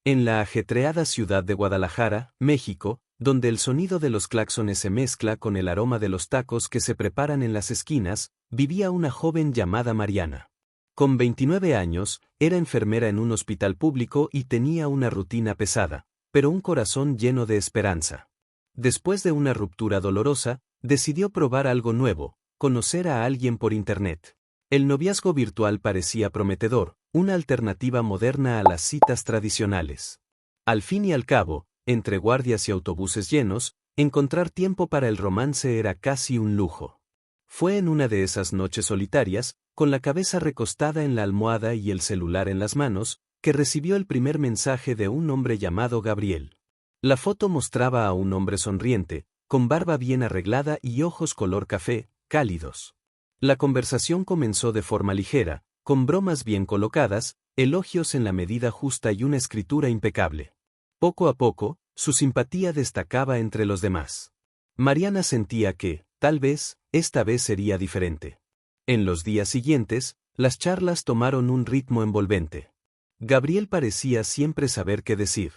En la ajetreada ciudad de Guadalajara, México, donde el sonido de los claxones se mezcla con el aroma de los tacos que se preparan en las esquinas, vivía una joven llamada Mariana. Con 29 años, era enfermera en un hospital público y tenía una rutina pesada, pero un corazón lleno de esperanza. Después de una ruptura dolorosa, decidió probar algo nuevo, conocer a alguien por Internet. El noviazgo virtual parecía prometedor, una alternativa moderna a las citas tradicionales. Al fin y al cabo, entre guardias y autobuses llenos, encontrar tiempo para el romance era casi un lujo. Fue en una de esas noches solitarias, con la cabeza recostada en la almohada y el celular en las manos, que recibió el primer mensaje de un hombre llamado Gabriel. La foto mostraba a un hombre sonriente, con barba bien arreglada y ojos color café, cálidos. La conversación comenzó de forma ligera, con bromas bien colocadas, elogios en la medida justa y una escritura impecable. Poco a poco, su simpatía destacaba entre los demás. Mariana sentía que, tal vez, esta vez sería diferente. En los días siguientes, las charlas tomaron un ritmo envolvente. Gabriel parecía siempre saber qué decir.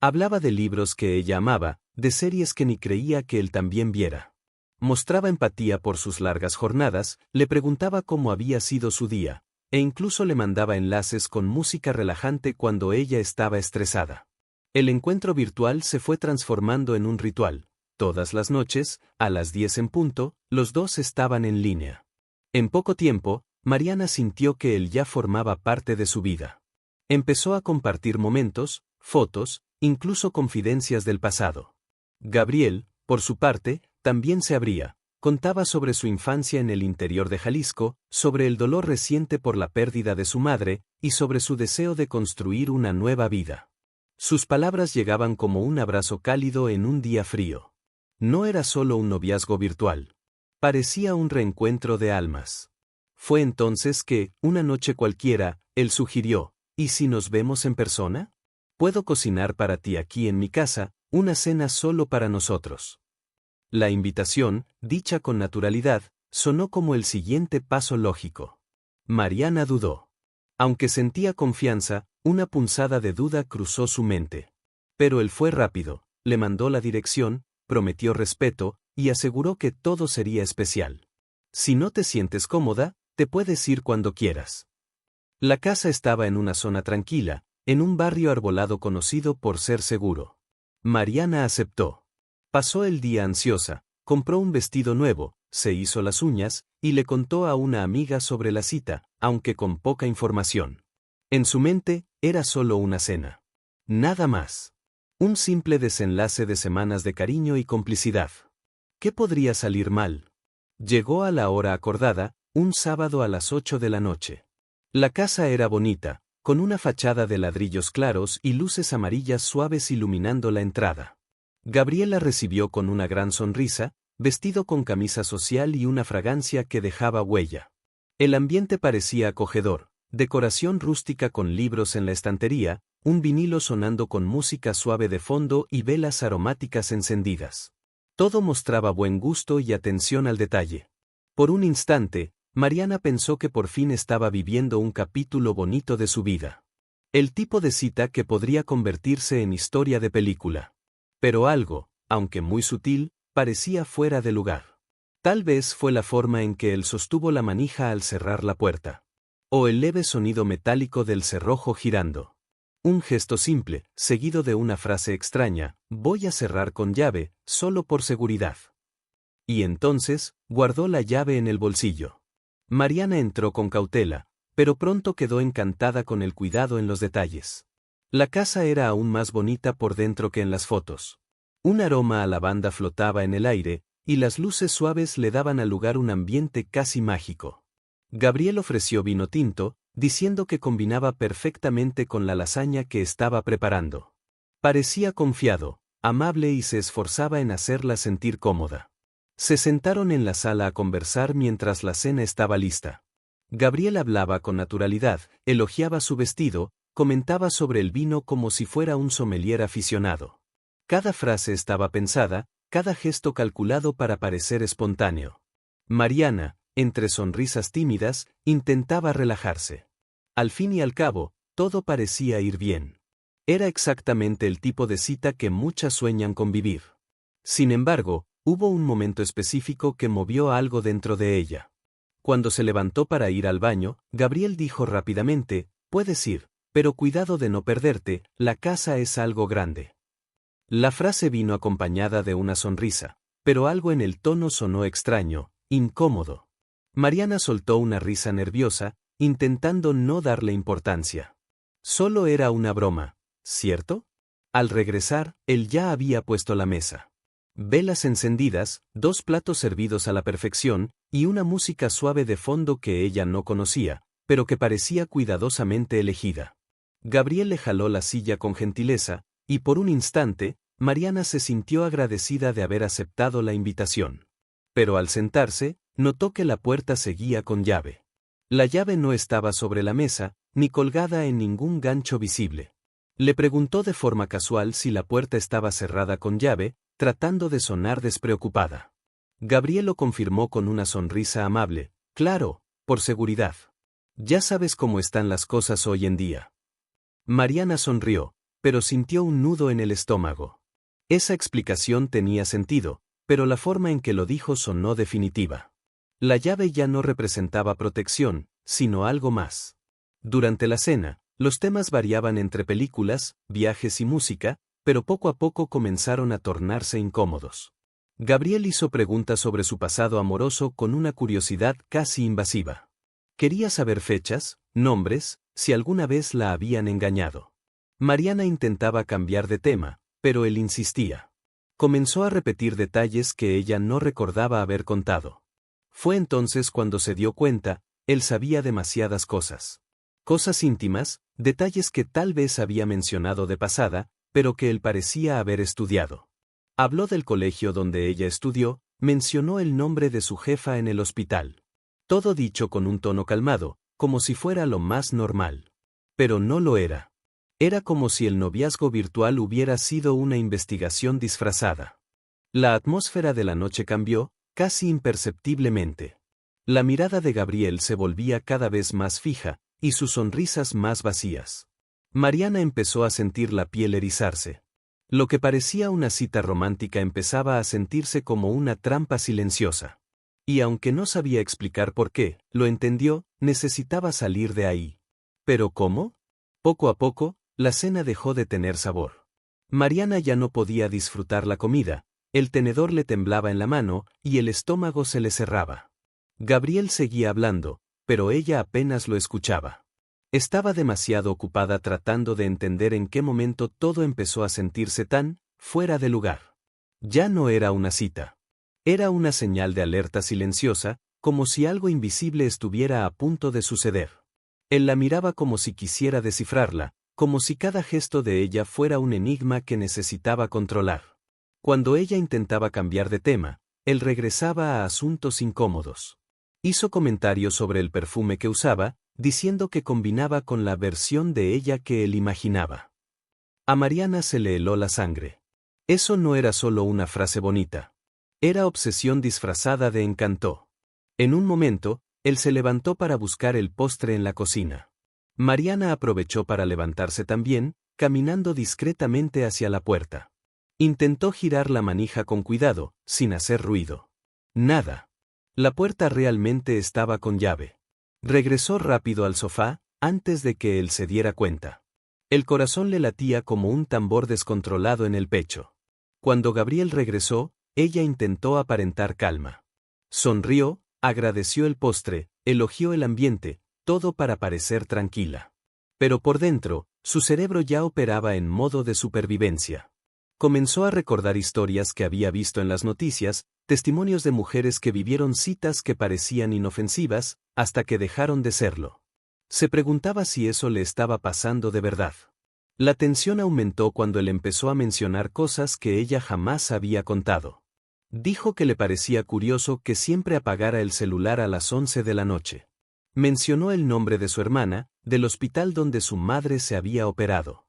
Hablaba de libros que ella amaba, de series que ni creía que él también viera. Mostraba empatía por sus largas jornadas, le preguntaba cómo había sido su día, e incluso le mandaba enlaces con música relajante cuando ella estaba estresada. El encuentro virtual se fue transformando en un ritual. Todas las noches, a las 10 en punto, los dos estaban en línea. En poco tiempo, Mariana sintió que él ya formaba parte de su vida. Empezó a compartir momentos, fotos, incluso confidencias del pasado. Gabriel, por su parte, también se abría, contaba sobre su infancia en el interior de Jalisco, sobre el dolor reciente por la pérdida de su madre, y sobre su deseo de construir una nueva vida. Sus palabras llegaban como un abrazo cálido en un día frío. No era solo un noviazgo virtual. Parecía un reencuentro de almas. Fue entonces que, una noche cualquiera, él sugirió, ¿y si nos vemos en persona? Puedo cocinar para ti aquí en mi casa, una cena solo para nosotros. La invitación, dicha con naturalidad, sonó como el siguiente paso lógico. Mariana dudó. Aunque sentía confianza, una punzada de duda cruzó su mente. Pero él fue rápido, le mandó la dirección, prometió respeto, y aseguró que todo sería especial. Si no te sientes cómoda, te puedes ir cuando quieras. La casa estaba en una zona tranquila, en un barrio arbolado conocido por ser seguro. Mariana aceptó. Pasó el día ansiosa, compró un vestido nuevo, se hizo las uñas, y le contó a una amiga sobre la cita, aunque con poca información. En su mente, era solo una cena. Nada más. Un simple desenlace de semanas de cariño y complicidad. ¿Qué podría salir mal? Llegó a la hora acordada, un sábado a las 8 de la noche. La casa era bonita, con una fachada de ladrillos claros y luces amarillas suaves iluminando la entrada. Gabriel la recibió con una gran sonrisa, vestido con camisa social y una fragancia que dejaba huella. El ambiente parecía acogedor, decoración rústica con libros en la estantería, un vinilo sonando con música suave de fondo y velas aromáticas encendidas. Todo mostraba buen gusto y atención al detalle. Por un instante, Mariana pensó que por fin estaba viviendo un capítulo bonito de su vida. El tipo de cita que podría convertirse en historia de película. Pero algo, aunque muy sutil, parecía fuera de lugar. Tal vez fue la forma en que él sostuvo la manija al cerrar la puerta. O el leve sonido metálico del cerrojo girando. Un gesto simple, seguido de una frase extraña, voy a cerrar con llave, solo por seguridad. Y entonces, guardó la llave en el bolsillo. Mariana entró con cautela, pero pronto quedó encantada con el cuidado en los detalles. La casa era aún más bonita por dentro que en las fotos. Un aroma a lavanda flotaba en el aire, y las luces suaves le daban al lugar un ambiente casi mágico. Gabriel ofreció vino tinto, diciendo que combinaba perfectamente con la lasaña que estaba preparando. Parecía confiado, amable y se esforzaba en hacerla sentir cómoda. Se sentaron en la sala a conversar mientras la cena estaba lista. Gabriel hablaba con naturalidad, elogiaba su vestido, comentaba sobre el vino como si fuera un sommelier aficionado. Cada frase estaba pensada, cada gesto calculado para parecer espontáneo. Mariana, entre sonrisas tímidas, intentaba relajarse. Al fin y al cabo, todo parecía ir bien. Era exactamente el tipo de cita que muchas sueñan con vivir. Sin embargo, hubo un momento específico que movió algo dentro de ella. Cuando se levantó para ir al baño, Gabriel dijo rápidamente: «Puedes ir, pero cuidado de no perderte, la casa es algo grande». La frase vino acompañada de una sonrisa, pero algo en el tono sonó extraño, incómodo. Mariana soltó una risa nerviosa, intentando no darle importancia. Solo era una broma, ¿cierto? Al regresar, él ya había puesto la mesa. Velas encendidas, 2 platos servidos a la perfección, y una música suave de fondo que ella no conocía, pero que parecía cuidadosamente elegida. Gabriel le jaló la silla con gentileza, y por un instante, Mariana se sintió agradecida de haber aceptado la invitación. Pero al sentarse, notó que la puerta seguía con llave. La llave no estaba sobre la mesa, ni colgada en ningún gancho visible. Le preguntó de forma casual si la puerta estaba cerrada con llave, tratando de sonar despreocupada. Gabriel lo confirmó con una sonrisa amable: «Claro, por seguridad. Ya sabes cómo están las cosas hoy en día». Mariana sonrió, pero sintió un nudo en el estómago. Esa explicación tenía sentido, pero la forma en que lo dijo sonó definitiva. La llave ya no representaba protección, sino algo más. Durante la cena, los temas variaban entre películas, viajes y música, pero poco a poco comenzaron a tornarse incómodos. Gabriel hizo preguntas sobre su pasado amoroso con una curiosidad casi invasiva. Quería saber fechas, nombres, si alguna vez la habían engañado. Mariana intentaba cambiar de tema, pero él insistía. Comenzó a repetir detalles que ella no recordaba haber contado. Fue entonces cuando se dio cuenta: él sabía demasiadas cosas. Cosas íntimas, detalles que tal vez había mencionado de pasada, pero que él parecía haber estudiado. Habló del colegio donde ella estudió, mencionó el nombre de su jefa en el hospital. Todo dicho con un tono calmado, como si fuera lo más normal. Pero no lo era. Era como si el noviazgo virtual hubiera sido una investigación disfrazada. La atmósfera de la noche cambió, casi imperceptiblemente. La mirada de Gabriel se volvía cada vez más fija, y sus sonrisas más vacías. Mariana empezó a sentir la piel erizarse. Lo que parecía una cita romántica empezaba a sentirse como una trampa silenciosa. Y aunque no sabía explicar por qué, lo entendió: necesitaba salir de ahí. ¿Pero cómo? Poco a poco, la cena dejó de tener sabor. Mariana ya no podía disfrutar la comida, el tenedor le temblaba en la mano, y el estómago se le cerraba. Gabriel seguía hablando, pero ella apenas lo escuchaba. Estaba demasiado ocupada tratando de entender en qué momento todo empezó a sentirse tan fuera de lugar. Ya no era una cita. Era una señal de alerta silenciosa, como si algo invisible estuviera a punto de suceder. Él la miraba como si quisiera descifrarla, como si cada gesto de ella fuera un enigma que necesitaba controlar. Cuando ella intentaba cambiar de tema, él regresaba a asuntos incómodos. Hizo comentarios sobre el perfume que usaba, diciendo que combinaba con la versión de ella que él imaginaba. A Mariana se le heló la sangre. Eso no era solo una frase bonita. Era obsesión disfrazada de encanto. En un momento, él se levantó para buscar el postre en la cocina. Mariana aprovechó para levantarse también, caminando discretamente hacia la puerta. Intentó girar la manija con cuidado, sin hacer ruido. Nada. La puerta realmente estaba con llave. Regresó rápido al sofá, antes de que él se diera cuenta. El corazón le latía como un tambor descontrolado en el pecho. Cuando Gabriel regresó, ella intentó aparentar calma. Sonrió, agradeció el postre, elogió el ambiente, todo para parecer tranquila. Pero por dentro, su cerebro ya operaba en modo de supervivencia. Comenzó a recordar historias que había visto en las noticias, testimonios de mujeres que vivieron citas que parecían inofensivas, hasta que dejaron de serlo. Se preguntaba si eso le estaba pasando de verdad. La tensión aumentó cuando él empezó a mencionar cosas que ella jamás había contado. Dijo que le parecía curioso que siempre apagara el celular a las 11 de la noche. Mencionó el nombre de su hermana, del hospital donde su madre se había operado.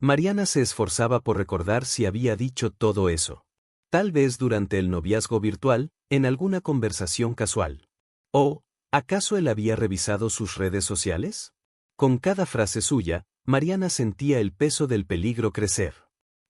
Mariana se esforzaba por recordar si había dicho todo eso. Tal vez durante el noviazgo virtual, en alguna conversación casual. ¿O, acaso él había revisado sus redes sociales? Con cada frase suya, Mariana sentía el peso del peligro crecer.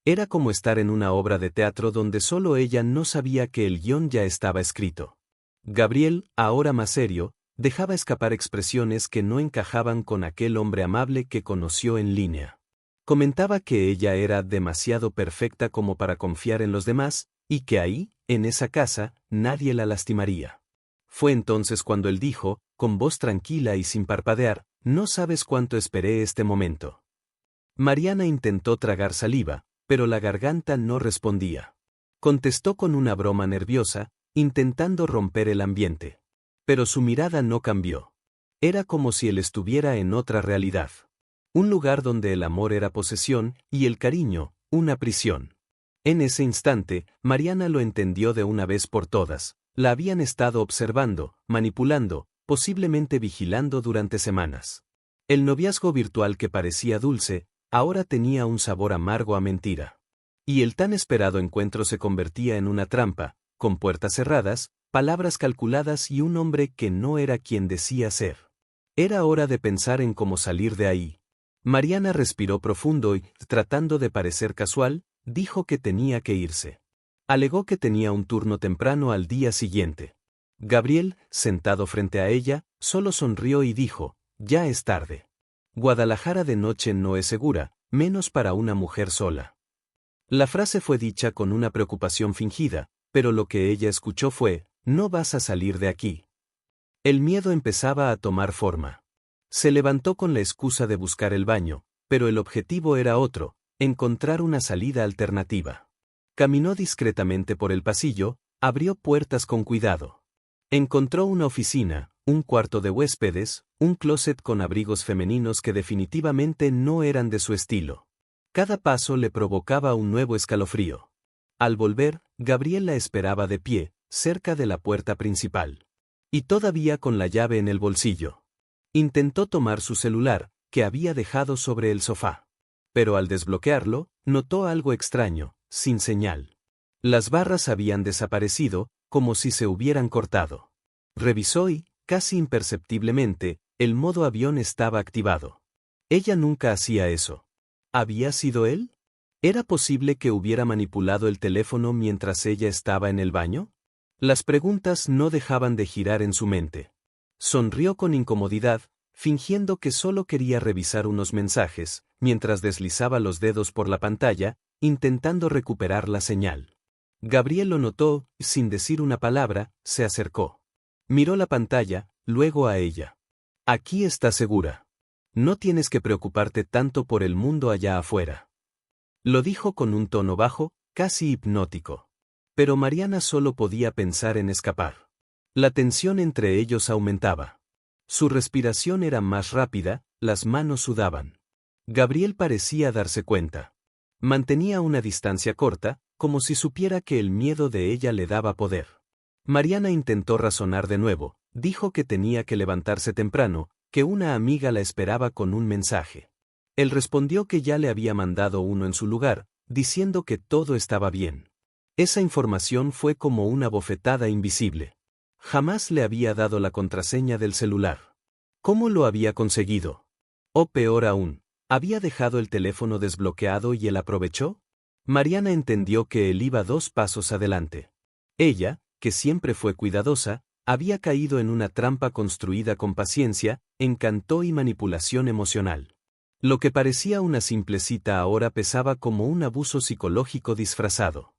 Era como estar en una obra de teatro donde solo ella no sabía que el guión ya estaba escrito. Gabriel, ahora más serio, dejaba escapar expresiones que no encajaban con aquel hombre amable que conoció en línea. Comentaba que ella era demasiado perfecta como para confiar en los demás, y que ahí, en esa casa, nadie la lastimaría. Fue entonces cuando él dijo, con voz tranquila y sin parpadear, «No sabes cuánto esperé este momento». Mariana intentó tragar saliva, pero la garganta no respondía. Contestó con una broma nerviosa, intentando romper el ambiente. Pero su mirada no cambió. Era como si él estuviera en otra realidad. Un lugar donde el amor era posesión y el cariño, una prisión. En ese instante, Mariana lo entendió de una vez por todas. La habían estado observando, manipulando, posiblemente vigilando durante semanas. El noviazgo virtual que parecía dulce, ahora tenía un sabor amargo a mentira. Y el tan esperado encuentro se convertía en una trampa, con puertas cerradas, palabras calculadas y un hombre que no era quien decía ser. Era hora de pensar en cómo salir de ahí. Mariana respiró profundo y, tratando de parecer casual, dijo que tenía que irse. Alegó que tenía un turno temprano al día siguiente. Gabriel, sentado frente a ella, solo sonrió y dijo, «Ya es tarde. Guadalajara de noche no es segura, menos para una mujer sola». La frase fue dicha con una preocupación fingida, pero lo que ella escuchó fue, «No vas a salir de aquí». El miedo empezaba a tomar forma. Se levantó con la excusa de buscar el baño, pero el objetivo era otro, encontrar una salida alternativa. Caminó discretamente por el pasillo, abrió puertas con cuidado. Encontró una oficina, un cuarto de huéspedes, un closet con abrigos femeninos que definitivamente no eran de su estilo. Cada paso le provocaba un nuevo escalofrío. Al volver, Gabriel la esperaba de pie, cerca de la puerta principal. Y todavía con la llave en el bolsillo. Intentó tomar su celular, que había dejado sobre el sofá. Pero al desbloquearlo, notó algo extraño, sin señal. Las barras habían desaparecido, como si se hubieran cortado. Revisó y, casi imperceptiblemente, el modo avión estaba activado. Ella nunca hacía eso. ¿Había sido él? ¿Era posible que hubiera manipulado el teléfono mientras ella estaba en el baño? Las preguntas no dejaban de girar en su mente. Sonrió con incomodidad, fingiendo que solo quería revisar unos mensajes, mientras deslizaba los dedos por la pantalla, intentando recuperar la señal. Gabriel lo notó, sin decir una palabra, se acercó. Miró la pantalla, luego a ella. «Aquí está segura. No tienes que preocuparte tanto por el mundo allá afuera». Lo dijo con un tono bajo, casi hipnótico. Pero Mariana solo podía pensar en escapar. La tensión entre ellos aumentaba. Su respiración era más rápida, las manos sudaban. Gabriel parecía darse cuenta. Mantenía una distancia corta, como si supiera que el miedo de ella le daba poder. Mariana intentó razonar de nuevo, dijo que tenía que levantarse temprano, que una amiga la esperaba con un mensaje. Él respondió que ya le había mandado uno en su lugar, diciendo que todo estaba bien. Esa información fue como una bofetada invisible. Jamás le había dado la contraseña del celular. ¿Cómo lo había conseguido? O peor aún, ¿había dejado el teléfono desbloqueado y él aprovechó? Mariana entendió que él iba 2 pasos adelante. Ella, que siempre fue cuidadosa, había caído en una trampa construida con paciencia, encanto y manipulación emocional. Lo que parecía una simple cita ahora pesaba como un abuso psicológico disfrazado.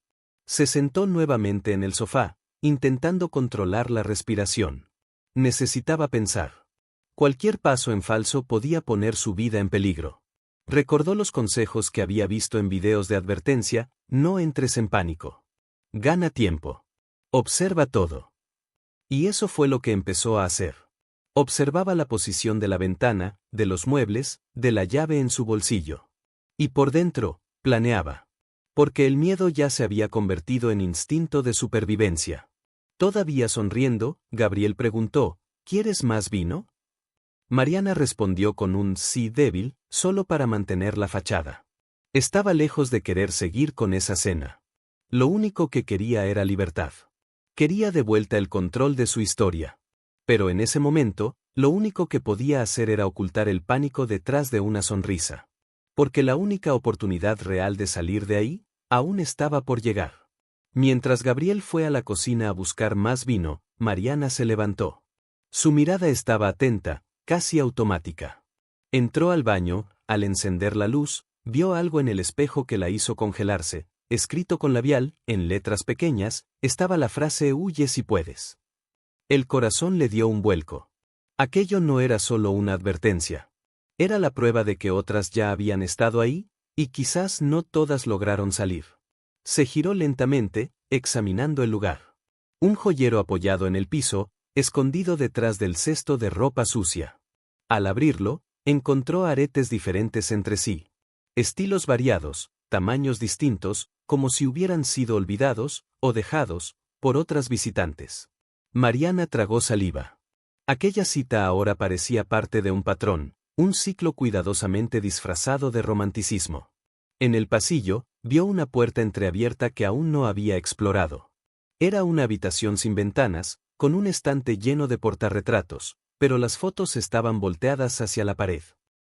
Se sentó nuevamente en el sofá, intentando controlar la respiración. Necesitaba pensar. Cualquier paso en falso podía poner su vida en peligro. Recordó los consejos que había visto en videos de advertencia: no entres en pánico. Gana tiempo. Observa todo. Y eso fue lo que empezó a hacer. Observaba la posición de la ventana, de los muebles, de la llave en su bolsillo. Y por dentro, planeaba. Porque el miedo ya se había convertido en instinto de supervivencia. Todavía sonriendo, Gabriel preguntó, ¿quieres más vino? Mariana respondió con un sí débil, solo para mantener la fachada. Estaba lejos de querer seguir con esa cena. Lo único que quería era libertad. Quería de vuelta el control de su historia. Pero en ese momento, lo único que podía hacer era ocultar el pánico detrás de una sonrisa. Porque la única oportunidad real de salir de ahí, aún estaba por llegar. Mientras Gabriel fue a la cocina a buscar más vino, Mariana se levantó. Su mirada estaba atenta, casi automática. Entró al baño, al encender la luz, vio algo en el espejo que la hizo congelarse. Escrito con labial, en letras pequeñas, estaba la frase «Huye si puedes». El corazón le dio un vuelco. Aquello no era solo una advertencia. Era la prueba de que otras ya habían estado ahí, y quizás no todas lograron salir. Se giró lentamente, examinando el lugar. Un joyero apoyado en el piso, escondido detrás del cesto de ropa sucia. Al abrirlo, encontró aretes diferentes entre sí. Estilos variados, tamaños distintos, como si hubieran sido olvidados, o dejados, por otras visitantes. Mariana tragó saliva. Aquella cita ahora parecía parte de un patrón, un ciclo cuidadosamente disfrazado de romanticismo. En el pasillo, vio una puerta entreabierta que aún no había explorado. Era una habitación sin ventanas, con un estante lleno de portarretratos, pero las fotos estaban volteadas hacia la pared.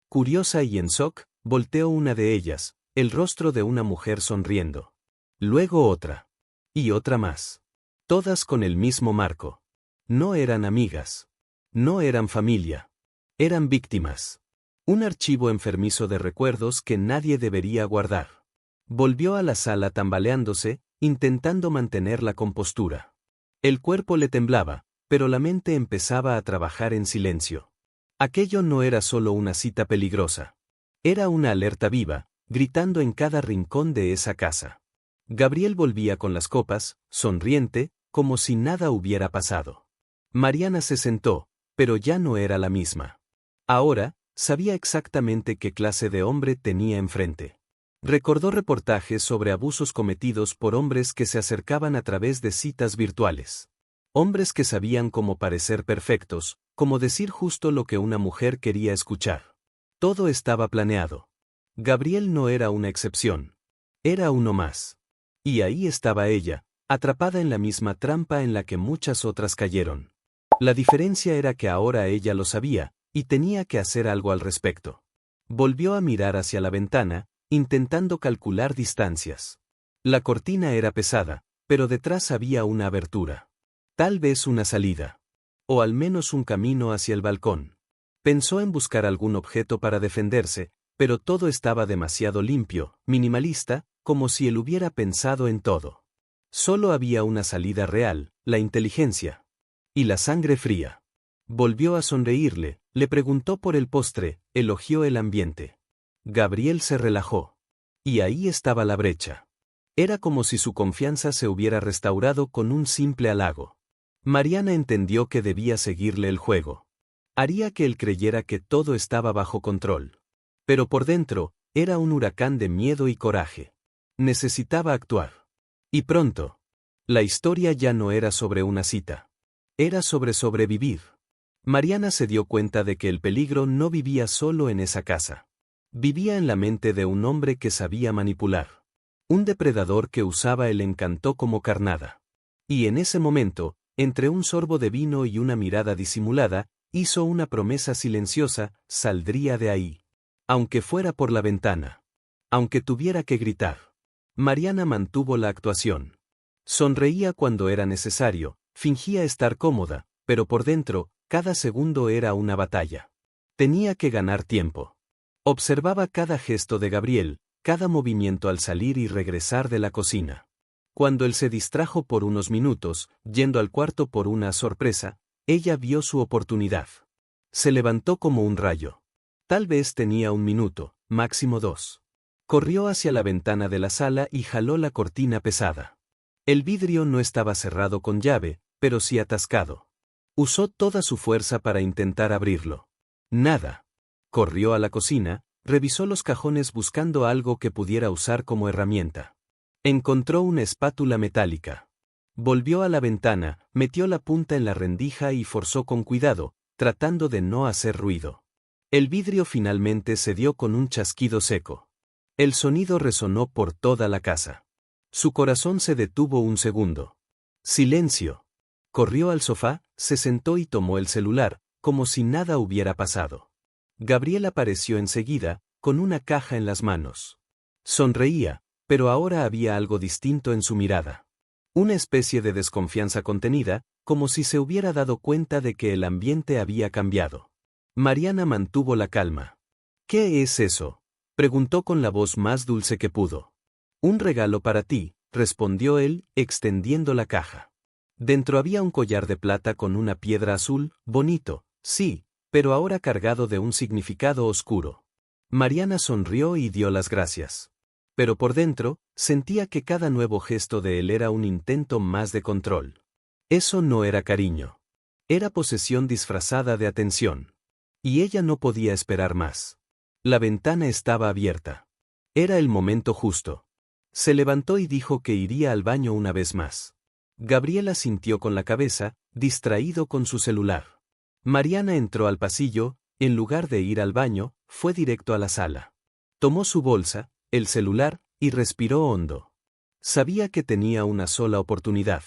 Curiosa y en shock, volteó una de ellas, el rostro de una mujer sonriendo. Luego otra. Y otra más. Todas con el mismo marco. No eran amigas. No eran familia. Eran víctimas. Un archivo enfermizo de recuerdos que nadie debería guardar. Volvió a la sala tambaleándose, intentando mantener la compostura. El cuerpo le temblaba, pero la mente empezaba a trabajar en silencio. Aquello no era solo una cita peligrosa. Era una alerta viva, gritando en cada rincón de esa casa. Gabriel volvía con las copas, sonriente, como si nada hubiera pasado. Mariana se sentó, pero ya no era la misma. Ahora, sabía exactamente qué clase de hombre tenía enfrente. Recordó reportajes sobre abusos cometidos por hombres que se acercaban a través de citas virtuales. Hombres que sabían cómo parecer perfectos, cómo decir justo lo que una mujer quería escuchar. Todo estaba planeado. Gabriel no era una excepción. Era uno más. Y ahí estaba ella, atrapada en la misma trampa en la que muchas otras cayeron. La diferencia era que ahora ella lo sabía, y tenía que hacer algo al respecto. Volvió a mirar hacia la ventana, intentando calcular distancias. La cortina era pesada, pero detrás había una abertura. Tal vez una salida. O al menos un camino hacia el balcón. Pensó en buscar algún objeto para defenderse, pero todo estaba demasiado limpio, minimalista, como si él hubiera pensado en todo. Solo había una salida real, la inteligencia. Y la sangre fría. Volvió a sonreírle, le preguntó por el postre, elogió el ambiente. Gabriel se relajó. Y ahí estaba la brecha. Era como si su confianza se hubiera restaurado con un simple halago. Mariana entendió que debía seguirle el juego. Haría que él creyera que todo estaba bajo control. Pero por dentro, era un huracán de miedo y coraje. Necesitaba actuar. Y pronto. La historia ya no era sobre una cita. Era sobre sobrevivir. Mariana se dio cuenta de que el peligro no vivía solo en esa casa. Vivía en la mente de un hombre que sabía manipular. Un depredador que usaba el encanto como carnada. Y en ese momento, entre un sorbo de vino y una mirada disimulada, hizo una promesa silenciosa: saldría de ahí. Aunque fuera por la ventana. Aunque tuviera que gritar. Mariana mantuvo la actuación. Sonreía cuando era necesario, fingía estar cómoda, pero por dentro, cada segundo era una batalla. Tenía que ganar tiempo. Observaba cada gesto de Gabriel, cada movimiento al salir y regresar de la cocina. Cuando él se distrajo por unos minutos, yendo al cuarto por una sorpresa, ella vio su oportunidad. Se levantó como un rayo. Tal vez tenía 1 minuto, máximo 2. Corrió hacia la ventana de la sala y jaló la cortina pesada. El vidrio no estaba cerrado con llave, pero sí atascado. Usó toda su fuerza para intentar abrirlo. Nada. Corrió a la cocina, revisó los cajones buscando algo que pudiera usar como herramienta. Encontró una espátula metálica. Volvió a la ventana, metió la punta en la rendija y forzó con cuidado, tratando de no hacer ruido. El vidrio finalmente cedió con un chasquido seco. El sonido resonó por toda la casa. Su corazón se detuvo un segundo. Silencio. Corrió al sofá, se sentó y tomó el celular, como si nada hubiera pasado. Gabriel apareció enseguida, con una caja en las manos. Sonreía, pero ahora había algo distinto en su mirada. Una especie de desconfianza contenida, como si se hubiera dado cuenta de que el ambiente había cambiado. Mariana mantuvo la calma. ¿Qué es eso?, preguntó con la voz más dulce que pudo. Un regalo para ti, respondió él, extendiendo la caja. Dentro había un collar de plata con una piedra azul, bonito, sí, pero ahora cargado de un significado oscuro. Mariana sonrió y dio las gracias. Pero por dentro, sentía que cada nuevo gesto de él era un intento más de control. Eso no era cariño. Era posesión disfrazada de atención. Y ella no podía esperar más. La ventana estaba abierta. Era el momento justo. Se levantó y dijo que iría al baño una vez más. Gabriel asintió con la cabeza, distraído con su celular. Mariana entró al pasillo, en lugar de ir al baño, fue directo a la sala. Tomó su bolsa, el celular, y respiró hondo. Sabía que tenía una sola oportunidad.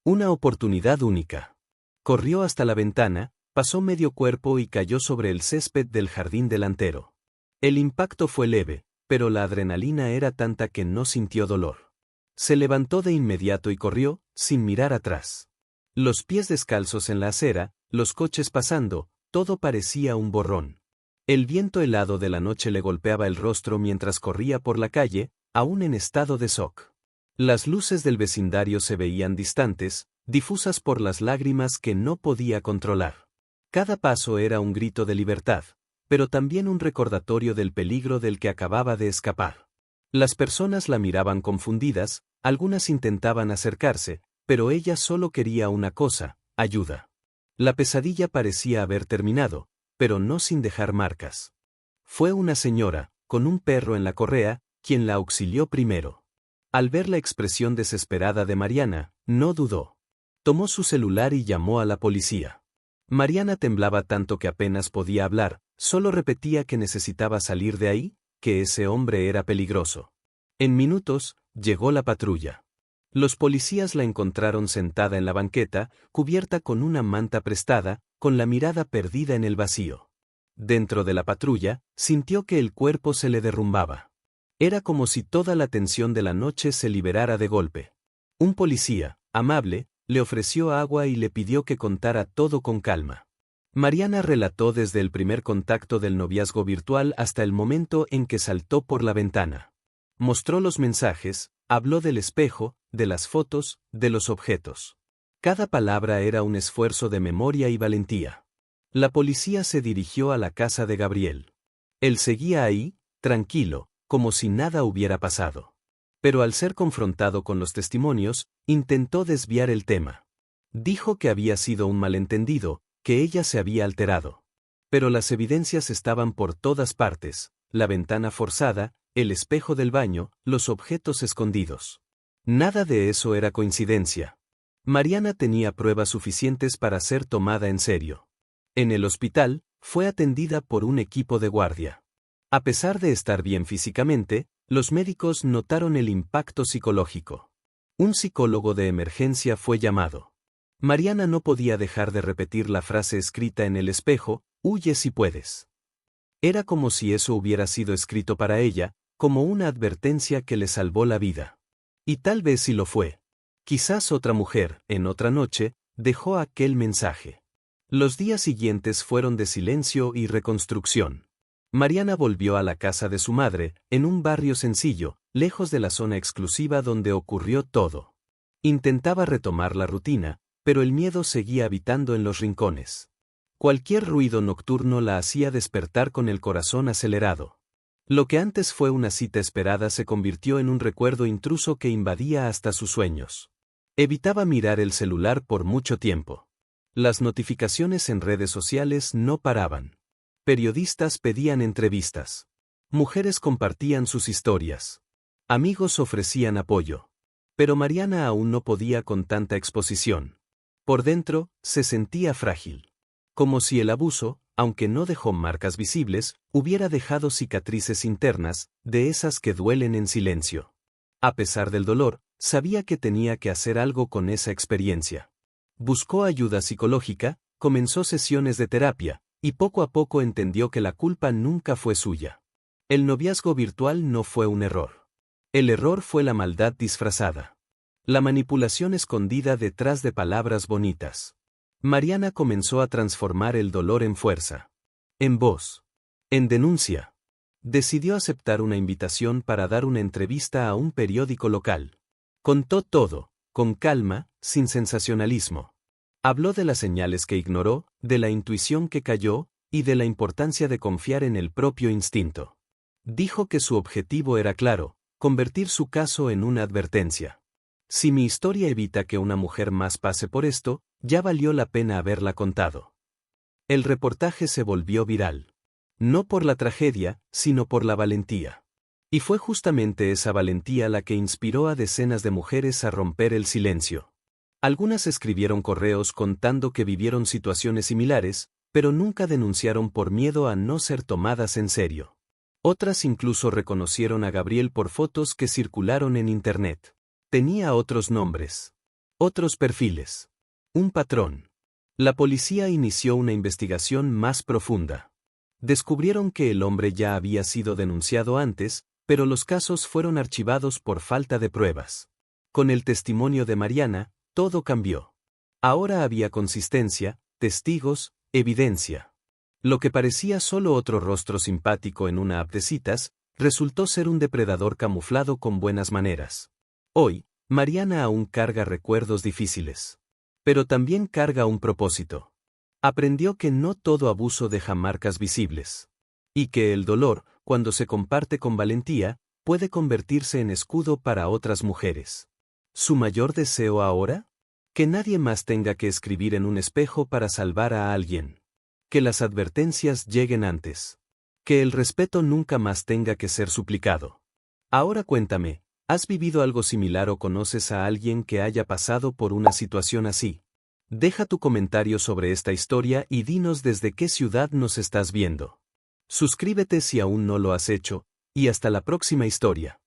Una oportunidad única. Corrió hasta la ventana, pasó medio cuerpo y cayó sobre el césped del jardín delantero. El impacto fue leve, pero la adrenalina era tanta que no sintió dolor. Se levantó de inmediato y corrió, sin mirar atrás. Los pies descalzos en la acera, los coches pasando, todo parecía un borrón. El viento helado de la noche le golpeaba el rostro mientras corría por la calle, aún en estado de shock. Las luces del vecindario se veían distantes, difusas por las lágrimas que no podía controlar. Cada paso era un grito de libertad, pero también un recordatorio del peligro del que acababa de escapar. Las personas la miraban confundidas, algunas intentaban acercarse, pero ella solo quería una cosa: ayuda. La pesadilla parecía haber terminado, pero no sin dejar marcas. Fue una señora, con un perro en la correa, quien la auxilió primero. Al ver la expresión desesperada de Mariana, no dudó. Tomó su celular y llamó a la policía. Mariana temblaba tanto que apenas podía hablar, solo repetía que necesitaba salir de ahí, que ese hombre era peligroso. En minutos, llegó la patrulla. Los policías la encontraron sentada en la banqueta, cubierta con una manta prestada, con la mirada perdida en el vacío. Dentro de la patrulla, sintió que el cuerpo se le derrumbaba. Era como si toda la tensión de la noche se liberara de golpe. Un policía, amable, le ofreció agua y le pidió que contara todo con calma. Mariana relató desde el primer contacto del noviazgo virtual hasta el momento en que saltó por la ventana. Mostró los mensajes, habló del espejo, de las fotos, de los objetos. Cada palabra era un esfuerzo de memoria y valentía. La policía se dirigió a la casa de Gabriel. Él seguía ahí, tranquilo, como si nada hubiera pasado. Pero al ser confrontado con los testimonios, intentó desviar el tema. Dijo que había sido un malentendido, que ella se había alterado. Pero las evidencias estaban por todas partes: la ventana forzada, el espejo del baño, los objetos escondidos. Nada de eso era coincidencia. Mariana tenía pruebas suficientes para ser tomada en serio. En el hospital, fue atendida por un equipo de guardia. A pesar de estar bien físicamente, los médicos notaron el impacto psicológico. Un psicólogo de emergencia fue llamado. Mariana no podía dejar de repetir la frase escrita en el espejo: huye si puedes. Era como si eso hubiera sido escrito para ella, como una advertencia que le salvó la vida. Y tal vez sí lo fue. Quizás otra mujer, en otra noche, dejó aquel mensaje. Los días siguientes fueron de silencio y reconstrucción. Mariana volvió a la casa de su madre, en un barrio sencillo, lejos de la zona exclusiva donde ocurrió todo. Intentaba retomar la rutina, pero el miedo seguía habitando en los rincones. Cualquier ruido nocturno la hacía despertar con el corazón acelerado. Lo que antes fue una cita esperada se convirtió en un recuerdo intruso que invadía hasta sus sueños. Evitaba mirar el celular por mucho tiempo. Las notificaciones en redes sociales no paraban. Periodistas pedían entrevistas. Mujeres compartían sus historias. Amigos ofrecían apoyo. Pero Mariana aún no podía con tanta exposición. Por dentro, se sentía frágil. Como si el abuso, aunque no dejó marcas visibles, hubiera dejado cicatrices internas, de esas que duelen en silencio. A pesar del dolor, sabía que tenía que hacer algo con esa experiencia. Buscó ayuda psicológica, comenzó sesiones de terapia, y poco a poco entendió que la culpa nunca fue suya. El noviazgo virtual no fue un error. El error fue la maldad disfrazada. La manipulación escondida detrás de palabras bonitas. Mariana comenzó a transformar el dolor en fuerza. En voz. En denuncia. Decidió aceptar una invitación para dar una entrevista a un periódico local. Contó todo, con calma, sin sensacionalismo. Habló de las señales que ignoró, de la intuición que cayó, y de la importancia de confiar en el propio instinto. Dijo que su objetivo era claro, convertir su caso en una advertencia. Si mi historia evita que una mujer más pase por esto, ya valió la pena haberla contado. El reportaje se volvió viral. No por la tragedia, sino por la valentía. Y fue justamente esa valentía la que inspiró a decenas de mujeres a romper el silencio. Algunas escribieron correos contando que vivieron situaciones similares, pero nunca denunciaron por miedo a no ser tomadas en serio. Otras incluso reconocieron a Gabriel por fotos que circularon en Internet. Tenía otros nombres. Otros perfiles. Un patrón. La policía inició una investigación más profunda. Descubrieron que el hombre ya había sido denunciado antes, pero los casos fueron archivados por falta de pruebas. Con el testimonio de Mariana, todo cambió. Ahora había consistencia, testigos, evidencia. Lo que parecía solo otro rostro simpático en una app de citas, resultó ser un depredador camuflado con buenas maneras. Hoy, Mariana aún carga recuerdos difíciles. Pero también carga un propósito. Aprendió que no todo abuso deja marcas visibles. Y que el dolor, cuando se comparte con valentía, puede convertirse en escudo para otras mujeres. ¿Su mayor deseo ahora? Que nadie más tenga que escribir en un espejo para salvar a alguien. Que las advertencias lleguen antes. Que el respeto nunca más tenga que ser suplicado. Ahora cuéntame, ¿has vivido algo similar o conoces a alguien que haya pasado por una situación así? Deja tu comentario sobre esta historia y dinos desde qué ciudad nos estás viendo. Suscríbete si aún no lo has hecho, y hasta la próxima historia.